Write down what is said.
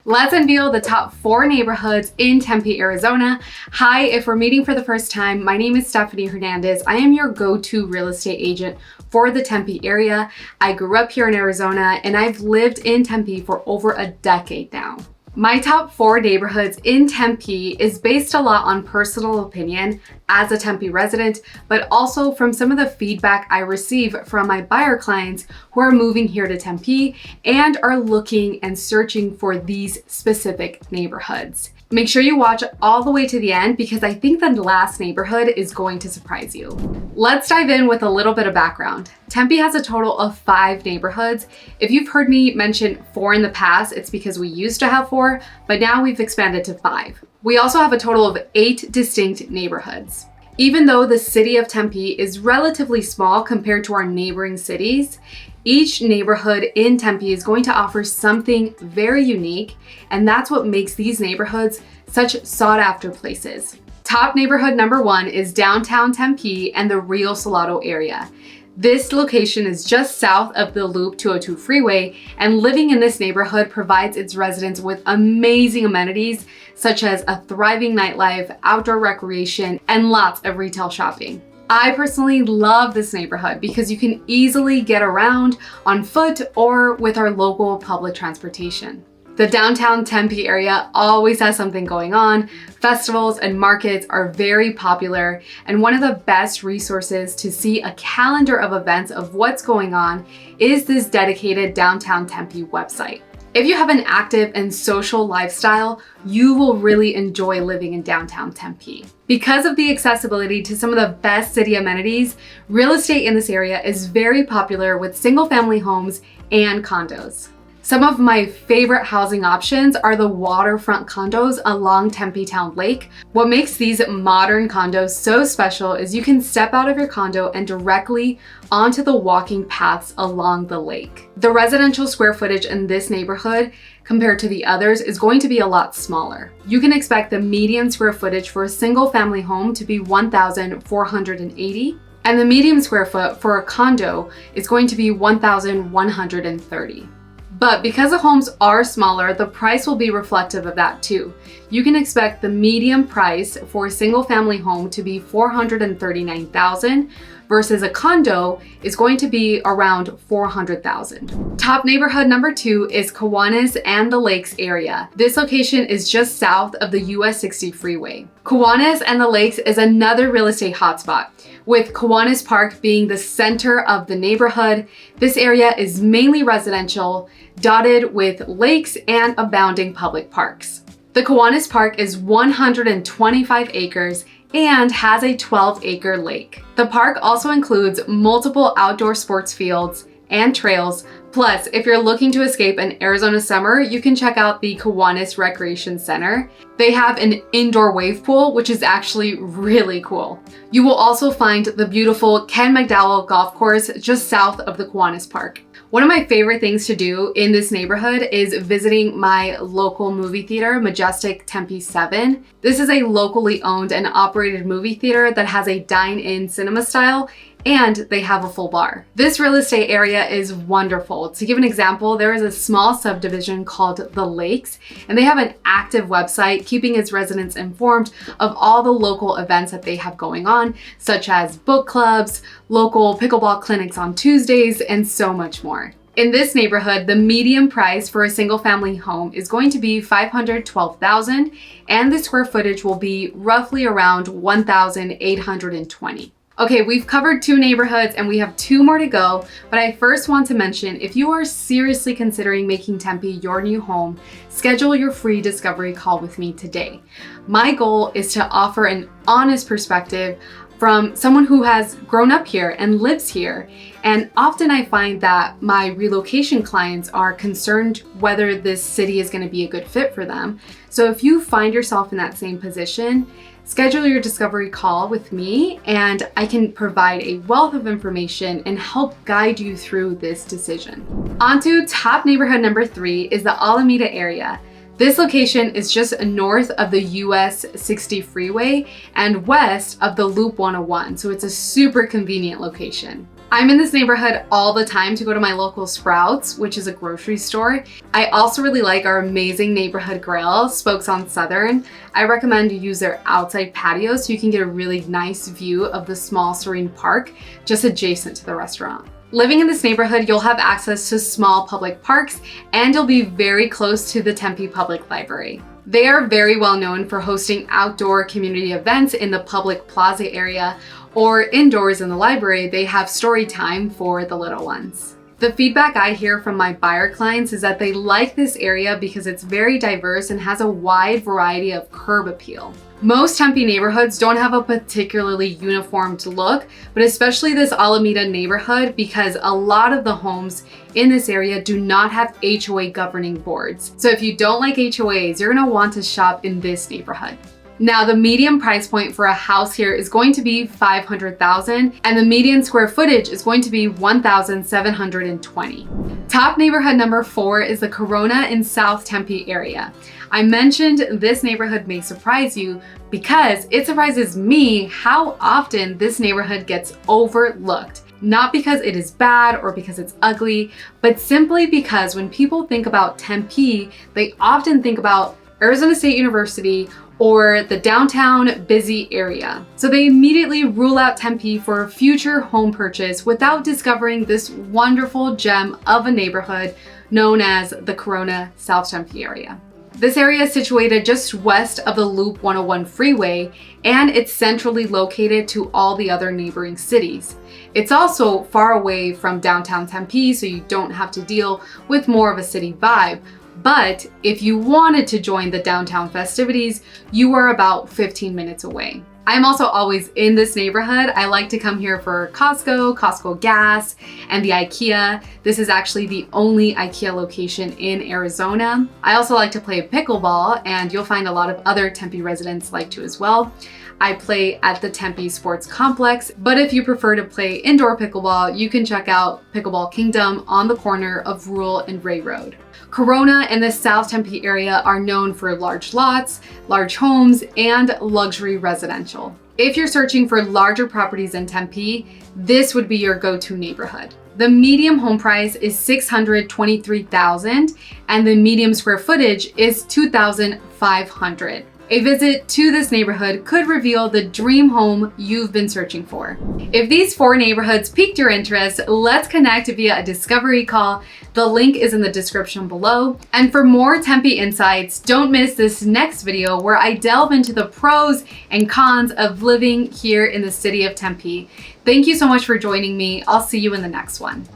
Let's unveil the top 4 neighborhoods in Tempe, Arizona. Hi, if we're meeting for the first time, my name is Stephanie Hernandez. I am your go-to real estate agent for the Tempe area. I grew up here in Arizona and I've lived in Tempe for over a decade now. My top 4 neighborhoods in Tempe is based a lot on personal opinion as a Tempe resident, but also from some of the feedback I receive from my buyer clients who are moving here to Tempe and are looking and searching for these specific neighborhoods. Make sure you watch all the way to the end because I think the last neighborhood is going to surprise you. Let's dive in with a little bit of background. Tempe has a total of 5 neighborhoods. If you've heard me mention 4 in the past, it's because we used to have 4, but now we've expanded to 5. We also have a total of 8 distinct neighborhoods. Even though the city of Tempe is relatively small compared to our neighboring cities, each neighborhood in Tempe is going to offer something very unique, and that's what makes these neighborhoods such sought-after places. Top neighborhood number 1 is downtown Tempe and the Rio Salado area. This location is just south of the Loop 202 freeway, and living in this neighborhood provides its residents with amazing amenities such as a thriving nightlife, outdoor recreation, and lots of retail shopping. I personally love this neighborhood because you can easily get around on foot or with our local public transportation. The downtown Tempe area always has something going on. Festivals and markets are very popular, and one of the best resources to see a calendar of events of what's going on is this dedicated Downtown Tempe website. If you have an active and social lifestyle, you will really enjoy living in downtown Tempe. Because of the accessibility to some of the best city amenities, real estate in this area is very popular with single-family homes and condos. Some of my favorite housing options are the waterfront condos along Tempe Town Lake. What makes these modern condos so special is you can step out of your condo and directly onto the walking paths along the lake. The residential square footage in this neighborhood compared to the others is going to be a lot smaller. You can expect the median square footage for a single family home to be 1,480, and the median square foot for a condo is going to be 1,130. But because the homes are smaller, the price will be reflective of that too. You can expect the median price for a single family home to be $439,000 versus a condo is going to be around $400,000. Top neighborhood number 2 is Kiwanis and the Lakes area. This location is just south of the US 60 freeway. Kiwanis and the Lakes is another real estate hotspot, with Kiwanis Park being the center of the neighborhood. This area is mainly residential, dotted with lakes and abounding public parks. The Kiwanis Park is 125 acres and has a 12-acre lake. The park also includes multiple outdoor sports fields and trails. Plus, if you're looking to escape an Arizona summer, you can check out the Kiwanis Recreation Center. They have an indoor wave pool, which is actually really cool. You will also find the beautiful Ken McDowell Golf Course just south of the Kiwanis Park. One of my favorite things to do in this neighborhood is visiting my local movie theater, Majestic Tempe 7. This is a locally owned and operated movie theater that has a dine-in cinema style, and they have a full bar. This real estate area is wonderful. To give an example, there is a small subdivision called The Lakes, and they have an active website keeping its residents informed of all the local events that they have going on, such as book clubs, local pickleball clinics on Tuesdays, and so much more. In this neighborhood, the median price for a single family home is going to be $512,000, and the square footage will be roughly around 1,820. Okay, we've covered 2 neighborhoods and we have 2 more to go, but I first want to mention, if you are seriously considering making Tempe your new home, schedule your free discovery call with me today. My goal is to offer an honest perspective from someone who has grown up here and lives here. And often I find that my relocation clients are concerned whether this city is going to be a good fit for them. So if you find yourself in that same position, schedule your discovery call with me and I can provide a wealth of information and help guide you through this decision. On to top neighborhood number 3 is the Alameda area. This location is just north of the US 60 freeway and west of the Loop 101, so it's a super convenient location. I'm in this neighborhood all the time to go to my local Sprouts, which is a grocery store. I also really like our amazing neighborhood grill, Spokes on Southern. I recommend you use their outside patio so you can get a really nice view of the small serene park just adjacent to the restaurant. Living in this neighborhood, you'll have access to small public parks and you'll be very close to the Tempe Public Library. They are very well known for hosting outdoor community events in the public plaza area, or indoors in the library, they have story time for the little ones. The feedback I hear from my buyer clients is that they like this area because it's very diverse and has a wide variety of curb appeal. Most Tempe neighborhoods don't have a particularly uniformed look, but especially this Alameda neighborhood because a lot of the homes in this area do not have HOA governing boards. So if you don't like HOAs, you're gonna want to shop in this neighborhood. Now, the median price point for a house here is going to be $500,000 and the median square footage is going to be 1,720. Top neighborhood number 4 is the Corona in South Tempe area. I mentioned this neighborhood may surprise you because it surprises me how often this neighborhood gets overlooked. Not because it is bad or because it's ugly, but simply because when people think about Tempe, they often think about Arizona State University or the downtown busy area. So they immediately rule out Tempe for a future home purchase without discovering this wonderful gem of a neighborhood known as the Corona South Tempe area. This area is situated just west of the Loop 101 freeway, and it's centrally located to all the other neighboring cities. It's also far away from downtown Tempe, so you don't have to deal with more of a city vibe. But if you wanted to join the downtown festivities, you are about 15 minutes away. I'm also always in this neighborhood. I like to come here for Costco gas, and the IKEA. This is actually the only IKEA location in Arizona. I also like to play pickleball, and you'll find a lot of other Tempe residents like to as well. I play at the Tempe Sports Complex, but if you prefer to play indoor pickleball, you can check out Pickleball Kingdom on the corner of Rural and Ray Road. Corona and the South Tempe area are known for large lots, large homes, and luxury residential. If you're searching for larger properties in Tempe, this would be your go-to neighborhood. The median home price is $623,000 and the median square footage is 2,500. A visit to this neighborhood could reveal the dream home you've been searching for. If these 4 neighborhoods piqued your interest, let's connect via a discovery call. The link is in the description below. And for more Tempe insights, don't miss this next video where I delve into the pros and cons of living here in the city of Tempe. Thank you so much for joining me. I'll see you in the next one.